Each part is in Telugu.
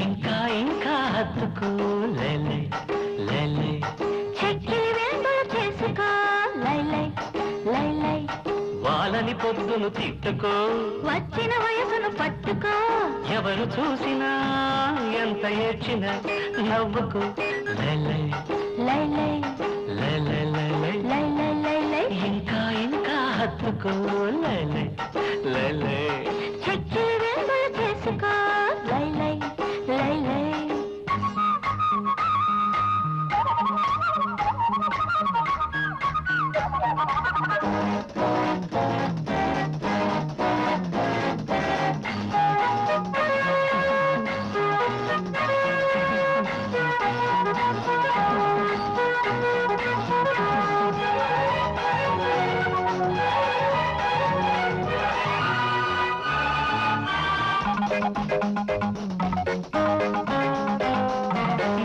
ఇంకా ఇంకా హత్తుకో లేలే లేలే, చెక్కిలి వెంబడి చేసుకో లైలై లైలై, వాళ్ళని పొద్దును తిట్టుకో, వచ్చిన వయసును పట్టుకో, ఎవరు చూసినా ఎంత ఏడ్చినా నవ్వుకో లేలే లైలై లేలే లేలే, లైలై లైలై, ఇంకా ఇంకా హత్తుకో లేలే లేలే, చెక్కిలి వెంబడి చేసుకో లైలై లైలై.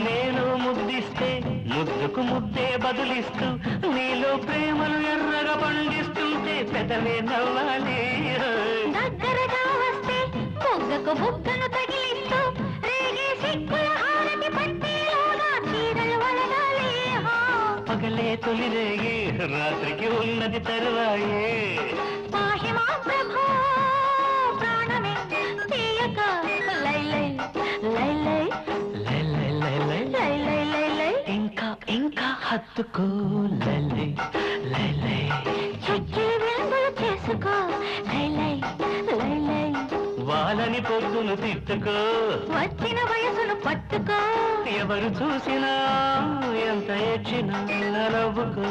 నేను ముద్దిస్తే ముద్దుకు ముద్దే బదులిస్తూ, నీలో ప్రేమలు ఎర్రగా పండిస్తుంటే పెదవే నవ్వాలి. దగ్గరగా వస్తే బుగ్గకు బుగ్గను తగిలిస్తూ, రేగే సిక్కుల హారతి పట్టేలోగా చీరలు వలగాలి. పగలే తొలి రేగి రాత్రికి ఉన్నది తరువాయే, పాహిమా ప్రభో ప్రాణమే తీయక లైలై లైలై లేలే లేలే, లైలై లైలై, ఇంకా ఇంకా హత్తుకో లేలే లేలే, చెక్కిలి వెంబడి చేసుకో లైలై లైలై, వాళ్ళని పొద్దును తిట్టుకో, వచ్చిన వయసును పట్టుకో, ఎవరు చూసినా ఎంత ఏడ్చినా నవ్వుకో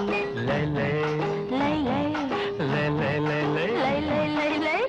లేలే లైలై లేలే లేలే, లైలై లైలై.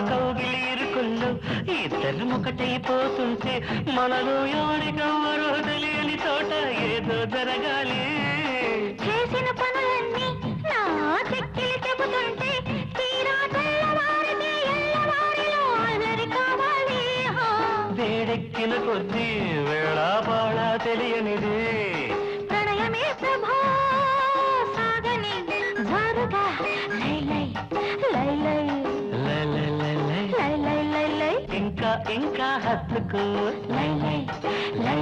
కౌగిలి ఇరుకుల్లో ఇద్దరు ఒకటైపోతుంటే, మనలో ఎవరికెవ్వరో తెలియని చోట ఏదో జరగాలి. చేసిన పనులన్నీ నా చెక్కిలి చెబుతుంటే, తీరా తెల్లవారితే ఎల్లవారిలో అలరి కావాలి. వేడెక్కిన కొద్దీ వేళాపాడా తెలియనిది, ప్రణయమే ప్రభో సాగని జారుగా లైలై లైలై లేలే లేలే, లైలై లైలై, ఇంకా ఇంకా హత్తుకో లైలై లైలై.